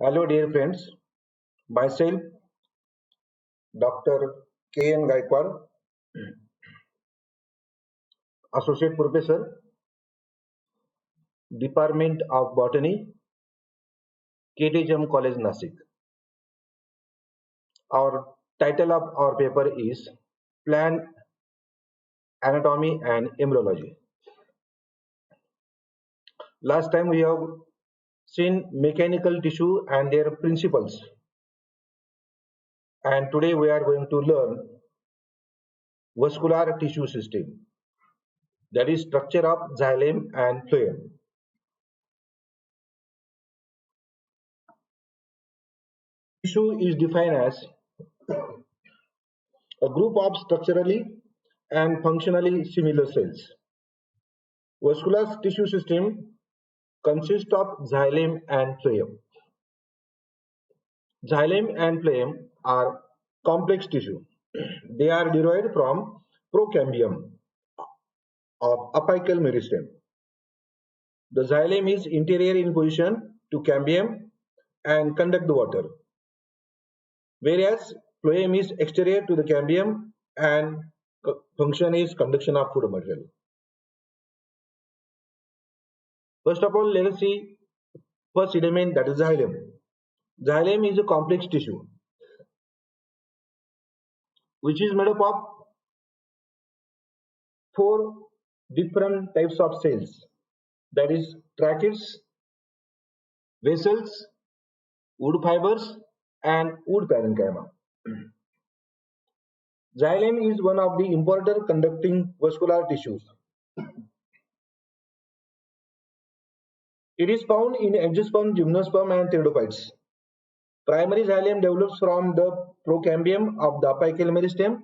Hello, dear friends. Myself, Dr. K.N. Gaikwad, Associate Professor, Department of Botany, KTHM College, Nasik. Our title of our paper is Plant Anatomy and Embryology. Last time we have seen mechanical tissue and their principles, and today we are going to learn vascular tissue system, that is structure of xylem and phloem. Tissue is defined as a group of structurally and functionally similar cells. Vascular tissue system consists of xylem and phloem. Xylem and phloem are complex tissue. They are derived from procambium of apical meristem. The xylem is interior in position to cambium and conduct the water, whereas phloem is exterior to the cambium and function is conduction of food material. First of all, let us see first element, that is xylem. Xylem is a complex tissue which is made up of four different types of cells, that is tracheids, vessels, wood fibers and wood parenchyma. Xylem is one of the important conducting vascular tissues. It is found in angiosperm, gymnosperm and pteridophytes. Primary xylem develops from the procambium of the apical meristem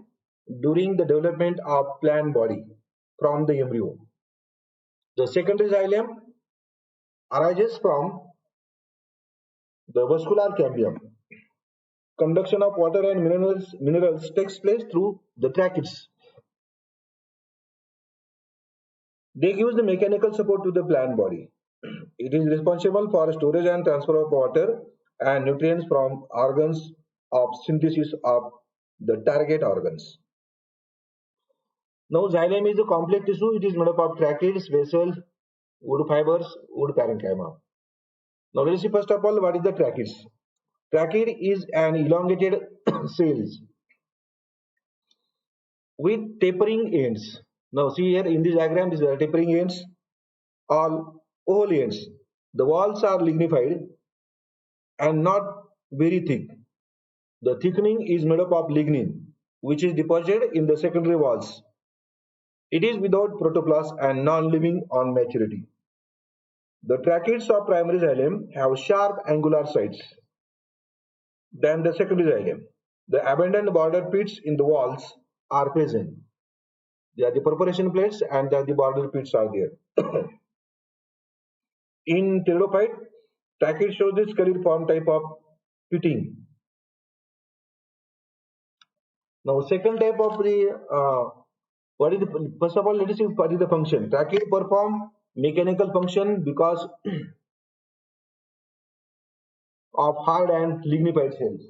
during the development of plant body from the embryo. The secondary xylem arises from the vascular cambium. Conduction of water and minerals takes place through the tracheids. They give the mechanical support to the plant body. It is responsible for storage and transfer of water and nutrients from organs of synthesis of the target organs. Now, xylem is a complex tissue. It is made up of tracheids, vessels, wood fibers, wood parenchyma. Now, let us see first of all what is the tracheids. Tracheid is an elongated cells with tapering ends. Now, see here in this diagram, these are tapering ends, all oval ends. The walls are lignified and not very thick. The thickening is made up of lignin, which is deposited in the secondary walls. It is without protoplast and non-living on maturity. The tracheids of primary xylem have sharp angular sides than the secondary xylem. The abundant border pits in the walls are present. They are the perforation plates and the border pits are there. In pteridophyte, tracheid shows this calyriform type of pitting. Now, second type of the what is the first of all, let us see what is the function. Tracheid perform mechanical function because of hard and lignified cells.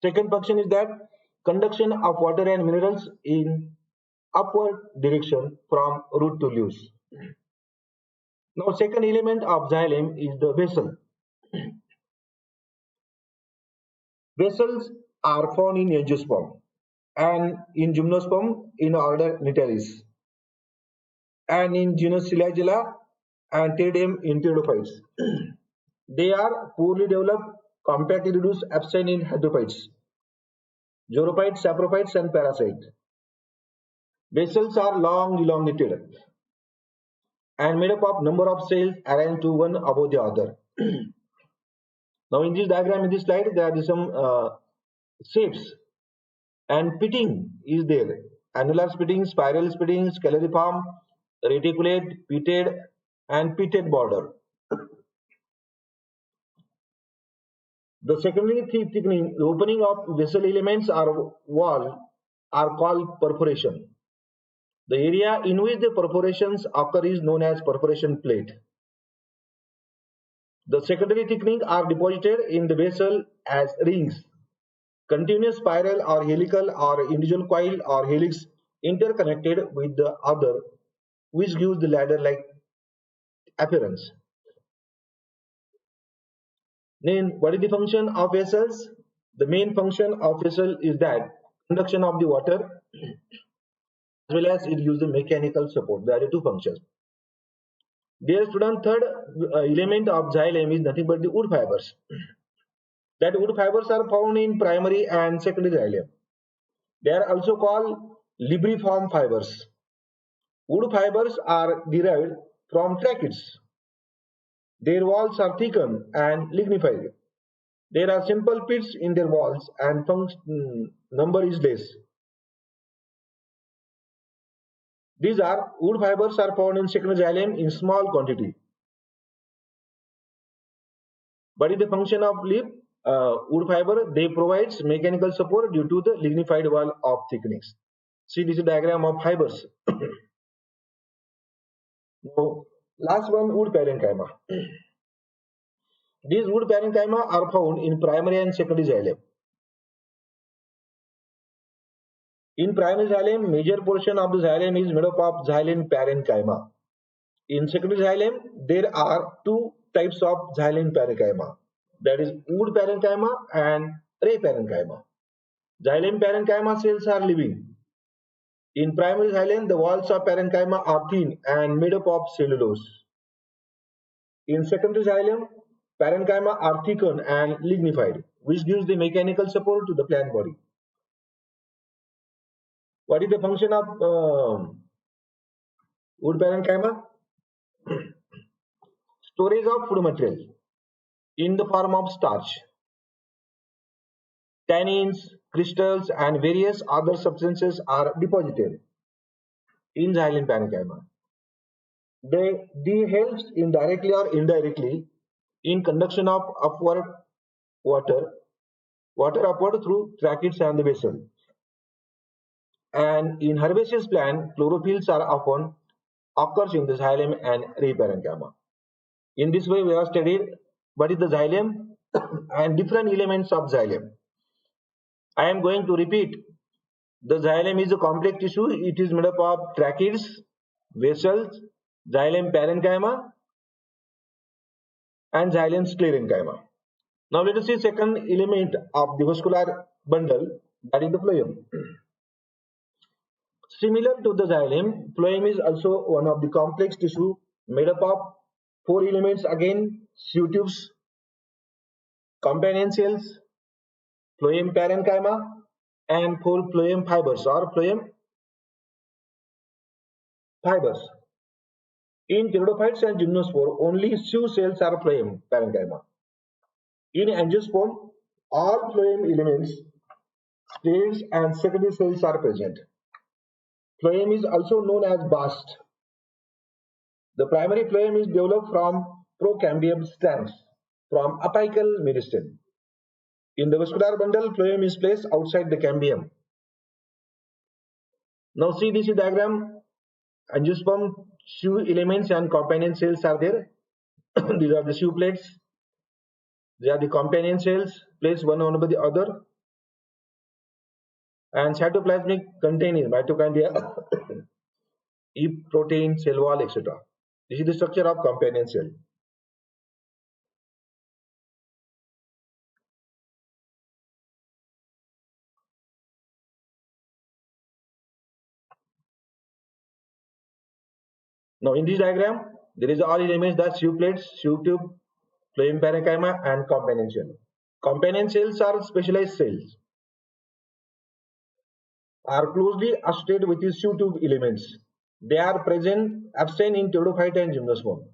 Second function is that conduction of water and minerals in upward direction from root to leaves. Now, second element of xylem is the vessel. Vessels are found in angiosperm and in gymnosperm in order Natalis, and in genus Silagella and Pteridium in pteridophytes. They are poorly developed, compactly reduced, absent in hydrophytes, zorophytes, saprophytes, and parasites. Vessels are long, elongated, and made up of number of cells arranged to one above the other. Now, in this diagram, in this slide, there are some shapes, and pitting is there. Annular pitting, spiral pitting, scalariform, reticulate, pitted, and pitted border. The secondary thickening, the opening of vessel elements or wall are called perforation. The area in which the perforations occur is known as perforation plate. The secondary thickening are deposited in the vessel as rings, continuous spiral or helical or individual coil or helix interconnected with the other, which gives the ladder-like appearance. Then, what is the function of vessels? The main function of vessel is that conduction of the water, as well as it gives the mechanical support. There are two functions. Dear student, third element of xylem is nothing but the wood fibers. That wood fibers are found in primary and secondary xylem. They are also called libriform fibers. Wood fibers are derived from tracheids. Their walls are thickened and lignified. There are simple pits in their walls and number is less. These are wood fibers are found in secondary xylem in small quantity. What is the function of wood fiber? They provides mechanical support due to the lignified wall of thickness. See, this is a diagram of fibers. Now, last one, wood parenchyma. These wood parenchyma are found in primary and secondary xylem. In primary xylem, major portion of the xylem is made up of xylem parenchyma. In secondary xylem, there are two types of xylem parenchyma. That is wood parenchyma and ray parenchyma. Xylem parenchyma cells are living. In primary xylem, the walls of parenchyma are thin and made up of cellulose. In secondary xylem, parenchyma are thickened and lignified, which gives the mechanical support to the plant body. What is the function of wood parenchyma? Storage of food material in the form of starch, tannins, crystals, and various other substances are deposited in xylem parenchyma. They helps indirectly or indirectly in conduction of upward water upward through tracheids and the vessel. And in herbaceous plant, chlorophylls are often occurs in the xylem and ray parenchyma. In this way, we have studied what is the xylem and different elements of xylem. I am going to repeat. The xylem is a complex tissue. It is made up of tracheids, vessels, xylem parenchyma, and xylem sclerenchyma. Now let us see second element of the vascular bundle, that is the phloem. Similar to the xylem, phloem is also one of the complex tissue made up of four elements again: sieve tubes, companion cells, phloem parenchyma, and four phloem fibers or phloem fibers. In pteridophytes and gymnosperm, only sieve cells are phloem parenchyma. In angiosperm, all phloem elements, spheres, and secondary cells are present. Phloem is also known as bast. The primary phloem is developed from procambium strands from apical meristem. In the vascular bundle, phloem is placed outside the cambium. Now see this diagram. Angiosperm, sieve elements and companion cells are there. These are the sieve plates. They are the companion cells placed one over the other. And cytoplasmic container mitochondria, E protein, cell wall, etc. This is the structure of companion cell. Now in this diagram, there is all elements that sieve plates, sieve tube, phloem parenchyma, and companion cell. Companion cells are specialized cells, are closely associated with the sieve tube elements. They are absent in pteridophyte and gymnosperm.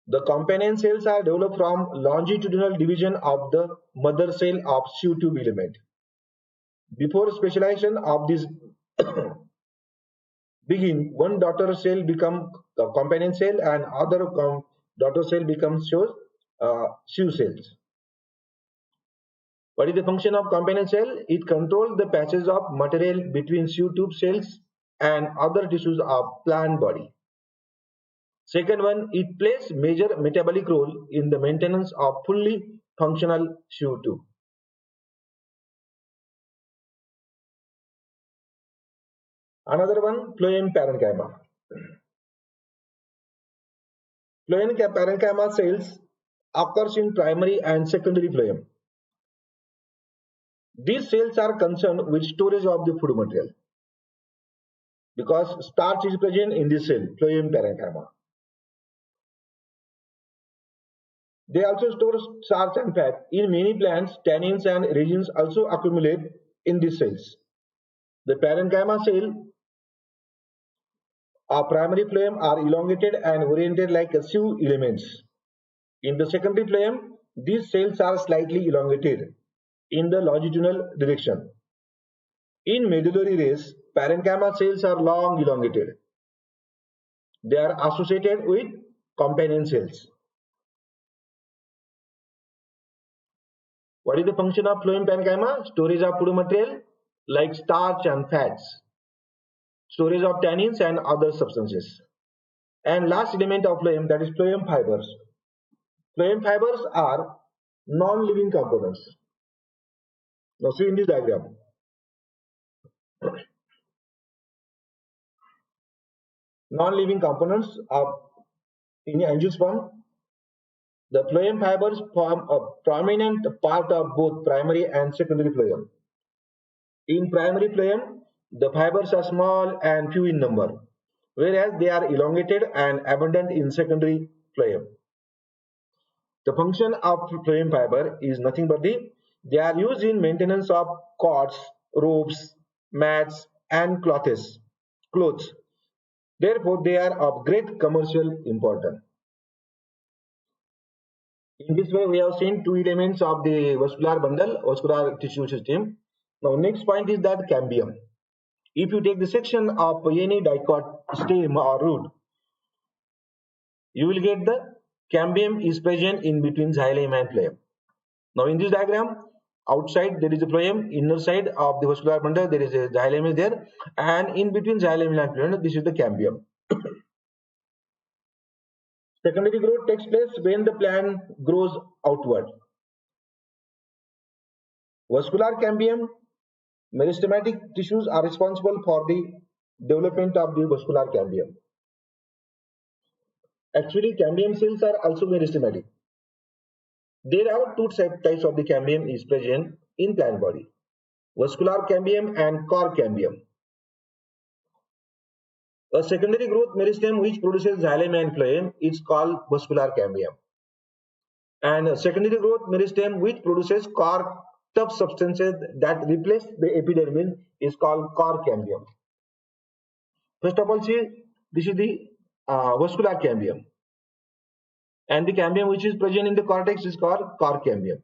The companion cells are developed from longitudinal division of the mother cell of sieve tube element. Before specialization of this begin, one daughter cell become the companion cell and other daughter cell becomes sieve cells. What is the function of companion cell? It controls the passage of material between sieve tube cells and other tissues of plant body. Second one, it plays major metabolic role in the maintenance of fully functional CO2. Another one, phloem parenchyma. Phloem parenchyma cells occurs in primary and secondary phloem. These cells are concerned with storage of the food material because starch is present in this cell, phloem parenchyma. They also store starch and fat. In many plants, tannins and resins also accumulate in these cells. The parenchyma cell of primary phloem are elongated and oriented like sieve elements. In the secondary phloem, these cells are slightly elongated in the longitudinal direction. In medullary rays, parenchyma cells are long elongated. They are associated with companion cells. What is the function of phloem parenchyma? Storage of food material like starch and fats, storage of tannins and other substances. And last element of phloem, that is phloem fibers. Phloem fibers are non-living components. Now see in this diagram. Non-living components of in angiosperm. The phloem fibers form a prominent part of both primary and secondary phloem. In primary phloem, the fibers are small and few in number, whereas they are elongated and abundant in secondary phloem. The function of phloem fiber is nothing but they are used in maintenance of cots, ropes, mats, and clothes. Therefore, they are of great commercial importance. In this way, we have seen two elements of the vascular bundle, vascular tissue system. Now, next point is that cambium. If you take the section of any dicot stem or root, you will get the cambium is present in between xylem and phloem. Now, in this diagram, outside there is a phloem, inner side of the vascular bundle there is a xylem is there, and in between xylem and phloem, this is the cambium. Secondary growth takes place when the plant grows outward. Vascular cambium, meristematic tissues are responsible for the development of the vascular cambium. Actually, cambium cells are also meristematic. There are two types of the cambium is present in plant body: vascular cambium and core cambium. A secondary growth meristem which produces xylem and phloem is called vascular cambium. And a secondary growth meristem which produces core tough substances that replace the epidermis is called core cambium. First of all, see, this is the vascular cambium. And the cambium which is present in the cortex is called core cambium.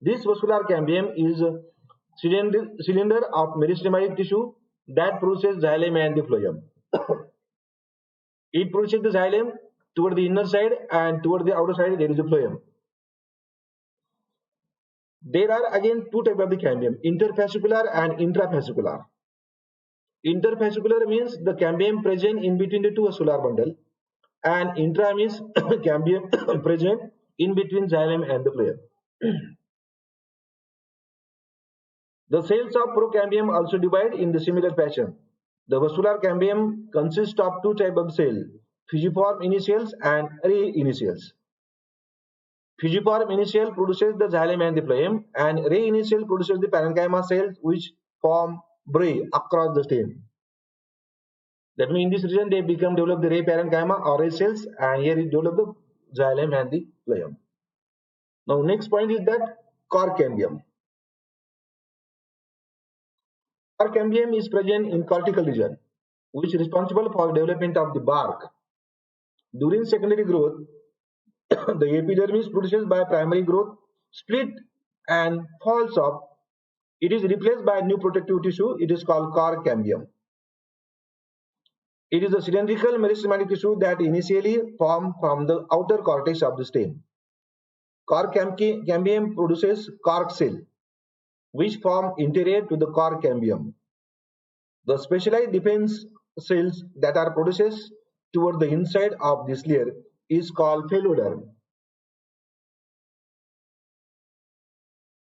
This vascular cambium is a cylinder of meristematic tissue that produces xylem and the phloem. It produces the xylem toward the inner side, and toward the outer side there is a phloem. There are again two types of the cambium: interfascicular and intrafascicular. Interfascicular means the cambium present in between the two vascular bundle, and intra means cambium present in between xylem and the phloem. The cells of procambium also divide in the similar fashion. The vascular cambium consists of two types of cells: fusiform initials and ray initials. Fusiform initial produces the xylem and the phloem, and ray initial produces the parenchyma cells which form bray across the stem. That means in this region they develop the ray parenchyma or ray cells, and here it develop the xylem and the phloem. Now next point is that core cambium. Core cambium is present in cortical region, which is responsible for development of the bark. During secondary growth, the epidermis produced by primary growth split and falls off. It is replaced by new protective tissue. It is called core cambium. It is a cylindrical meristematic tissue that initially formed from the outer cortex of the stem. Core cambium produces cork cell, which form interior to the core cambium. The specialized defense cells that are produced toward the inside of this layer is called phyloderm.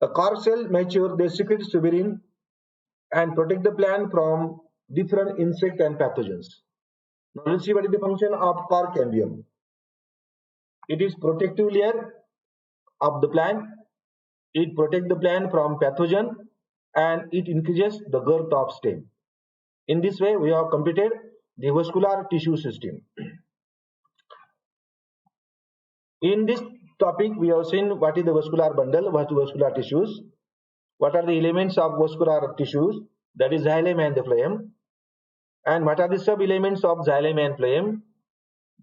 A cork cell mature, they secrete suberin and protect the plant from different insect and pathogens. Now let's see what is the function of cork cambium. It is protective layer of the plant. It protects the plant from pathogen and it increases the girth of stem. In this way, we have completed the vascular tissue system. In this topic, we have seen what is the vascular bundle, what is vascular tissues, what are the elements of vascular tissues, that is xylem and the phloem, and what are the sub-elements of xylem and phloem.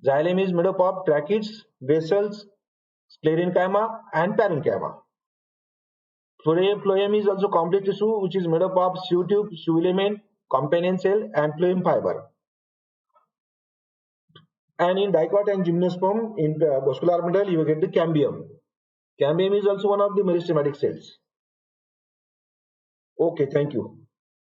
Xylem is made up of tracheids, vessels, sclerenchyma and parenchyma. Phloem is also complex tissue which is made up of sieve tube, sieve element, companion cell and phloem fiber. And in dicot and gymnosperm, in vascular bundle, you will get the cambium. Cambium is also one of the meristematic cells. Okay, thank you.